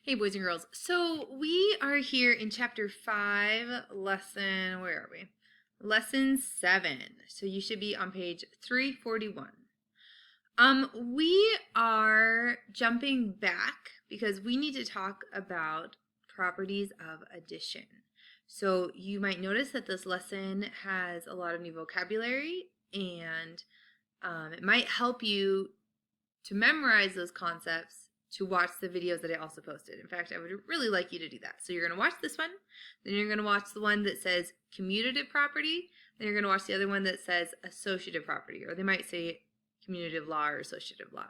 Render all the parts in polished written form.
Hey boys and girls, so we are here in chapter 5, lesson, where are we? Lesson 7. So you should be on page 341. We are jumping back because we need to talk about properties of addition. So you might notice that this lesson has a lot of new vocabulary, and it might help you to memorize those concepts to watch the videos that I also posted. In fact, I would really like you to do that. So you're going to watch this one, then you're going to watch the one that says commutative property, then you're going to watch the other one that says associative property, or they might say commutative law or associative law.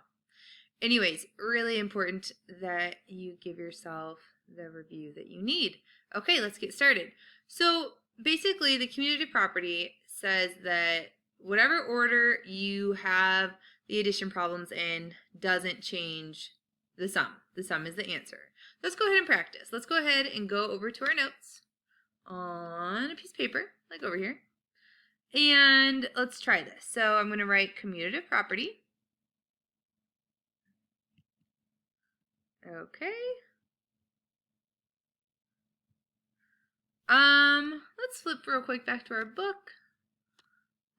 Anyways, really important that you give yourself the review that you need. Okay, let's get started. So basically, the commutative property says that whatever order you have the addition problems in doesn't change the sum. The sum is the answer. Let's go ahead and practice. Let's go ahead and go over to our notes on a piece of paper, like over here. And let's try this. So I'm going to write commutative property. Okay. Let's flip real quick back to our book.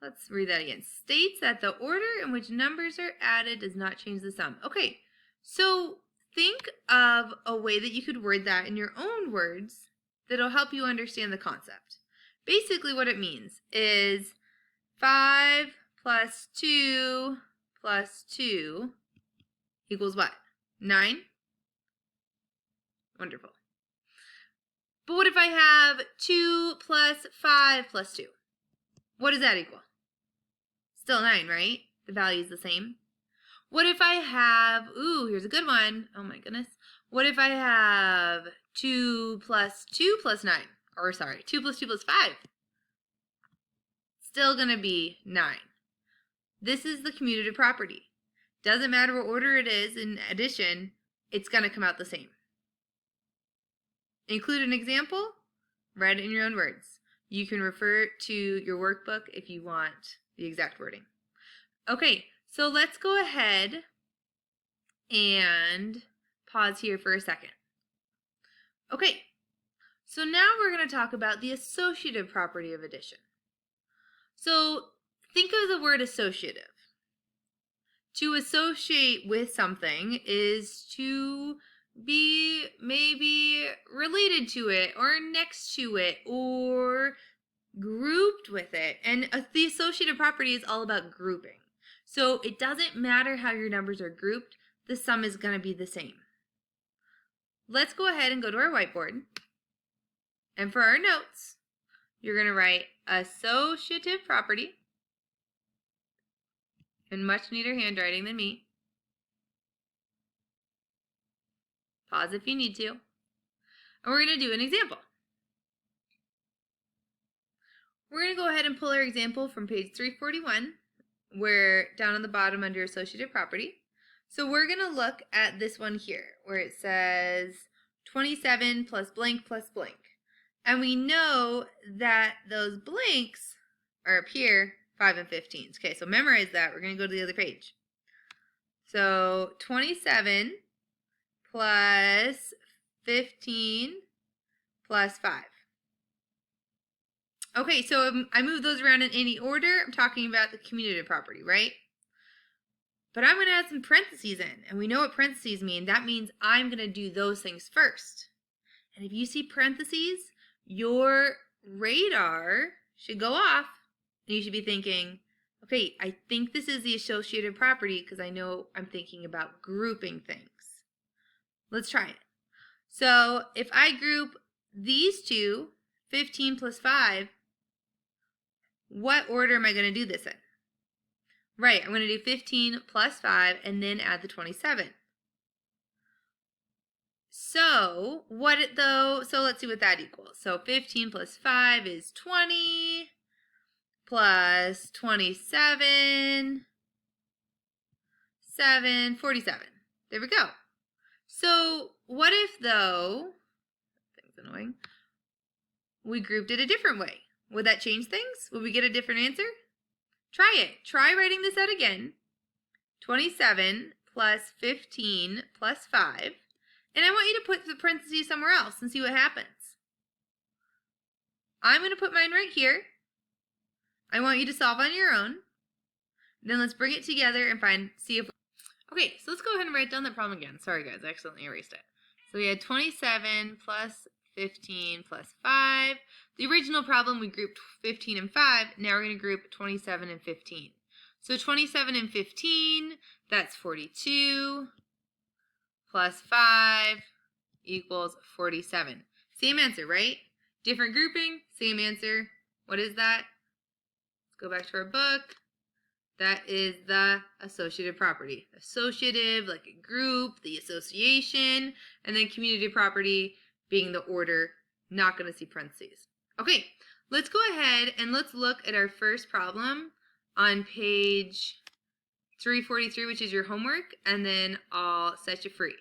Let's read that again. States that the order in which numbers are added does not change the sum. Okay, so think of a way that you could word that in your own words that'll help you understand the concept. Basically what it means is 5 plus 2 plus 2 equals what? 9? Wonderful. But what if I have 2 plus 5 plus 2? What does that equal? Still 9, right? The value is the same. What if I have, here's a good one. Oh my goodness. What if I have 2 plus 2 plus 9? Or sorry, 2 plus 2 plus 5? Still going to be 9. This is the commutative property. Doesn't matter what order it is in addition, it's going to come out the same. Include an example, write it in your own words. You can refer to your workbook if you want the exact wording. Okay, so let's go ahead and pause here for a second. Okay, so now we're going to talk about the associative property of addition. So think of the word associative. To associate with something is to be maybe related to it or next to it or grouped with it. And the associative property is all about grouping. So it doesn't matter how your numbers are grouped, the sum is going to be the same. Let's go ahead and go to our whiteboard. And for our notes, you're going to write associative property in much neater handwriting than me. Pause if you need to. And we're going to do an example. We're going to go ahead and pull our example from page 341, where down on the bottom under associative property. So we're going to look at this one here, where it says 27 plus blank plus blank. And we know that those blanks are up here, 5 and 15. Okay, so memorize that. We're going to go to the other page. So 27 plus 15 plus 5. Okay, so I move those around in any order. I'm talking about the commutative property, right? But I'm going to add some parentheses in, and we know what parentheses mean. That means I'm going to do those things first. And if you see parentheses, your radar should go off, and you should be thinking, okay, I think this is the associative property because I know I'm thinking about grouping things. Let's try it. So if I group these two, 15 plus 5, what order am I going to do this in? Right, I'm going to do 15 plus 5 and then add the 27. So let's see what that equals. So 15 plus 5 is 20 plus 27, 47. There we go. So what if though, thing's annoying, we grouped it a different way? Would that change things? Would we get a different answer? Try it. Try writing this out again. 27 plus 15 plus 5. And I want you to put the parentheses somewhere else and see what happens. I'm going to put mine right here. I want you to solve on your own. Then let's bring it together and see if... Okay, so let's go ahead and write down that problem again. Sorry guys, I accidentally erased it. So we had 27 plus 15 plus 5. The original problem we grouped 15 and 5. Now we're going to group 27 and 15. So 27 and 15, that's 42 plus 5 equals 47. Same answer, right? Different grouping, same answer. What is that? Let's go back to our book. That is the associative property. Associative, like a group, the association, and then commutative property being the order, not going to see parentheses. Okay, let's go ahead and let's look at our first problem on page 343, which is your homework, and then I'll set you free.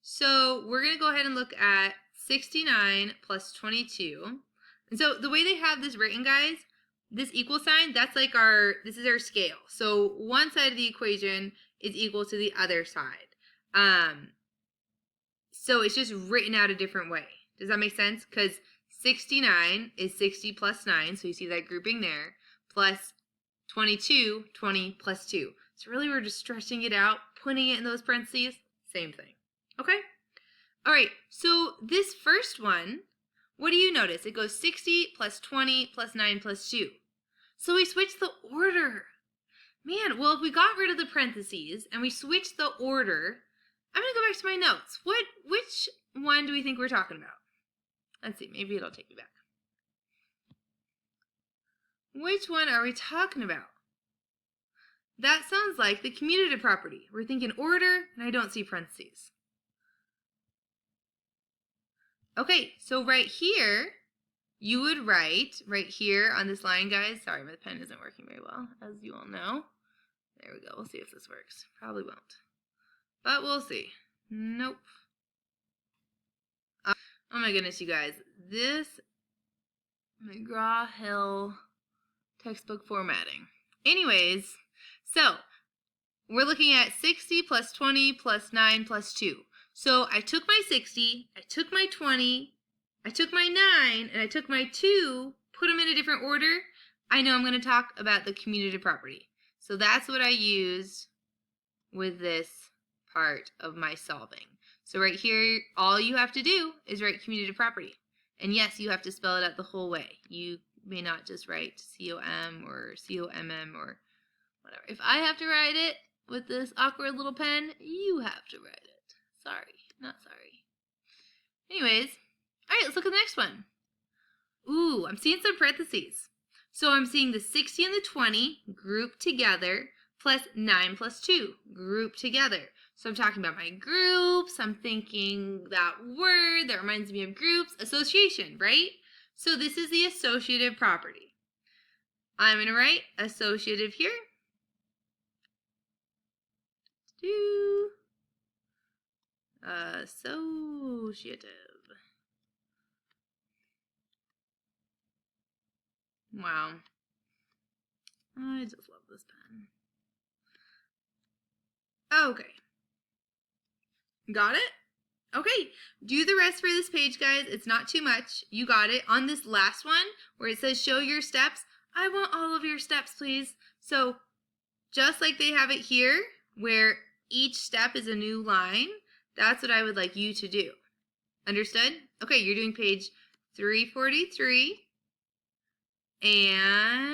So we're going to go ahead and look at 69 plus 22. And so the way they have this written, guys, this equal sign, that's like this is our scale. So one side of the equation is equal to the other side. So it's just written out a different way. Does that make sense? Because 69 is 60 plus 9, so you see that grouping there, plus 22, 20 plus 2. So really we're just stretching it out, putting it in those parentheses, same thing. Okay? All right, so this first one, what do you notice? It goes 60 plus 20 plus 9 plus 2. So we switched the order. Man, well, if we got rid of the parentheses and we switched the order, I'm going to go back to my notes. Which one do we think we're talking about? Let's see, maybe it'll take me back. Which one are we talking about? That sounds like the commutative property. We're thinking order, and I don't see parentheses. Okay, so right here, you would write, right here on this line, guys. Sorry, my pen isn't working very well, as you all know. There we go. We'll see if this works. Probably won't. But we'll see. Nope. Oh my goodness, you guys. This McGraw-Hill textbook formatting. Anyways, so we're looking at 60 plus 20 plus 9 plus 2. So I took my 60, I took my 20, I took my 9, and I took my 2, put them in a different order. I know I'm going to talk about the commutative property. So that's what I used with this part of my solving. So right here, all you have to do is write commutative property. And yes, you have to spell it out the whole way. You may not just write C-O-M or C-O-M-M or whatever. If I have to write it with this awkward little pen, you have to write it. Sorry, not sorry. Anyways, all right, let's look at the next one. Ooh, I'm seeing some parentheses. So I'm seeing the 60 and the 20 grouped together plus 9 plus 2 grouped together. So I'm talking about my groups. I'm thinking that word that reminds me of groups, association, right? So this is the associative property. I'm going to write associative here. Associative. Wow. I just love this pen. Okay. Got it? Okay. Do the rest for this page, guys. It's not too much. You got it. On this last one, where it says show your steps, I want all of your steps, please. So, just like they have it here, where each step is a new line, that's what I would like you to do. Understood? Okay, you're doing page 343. And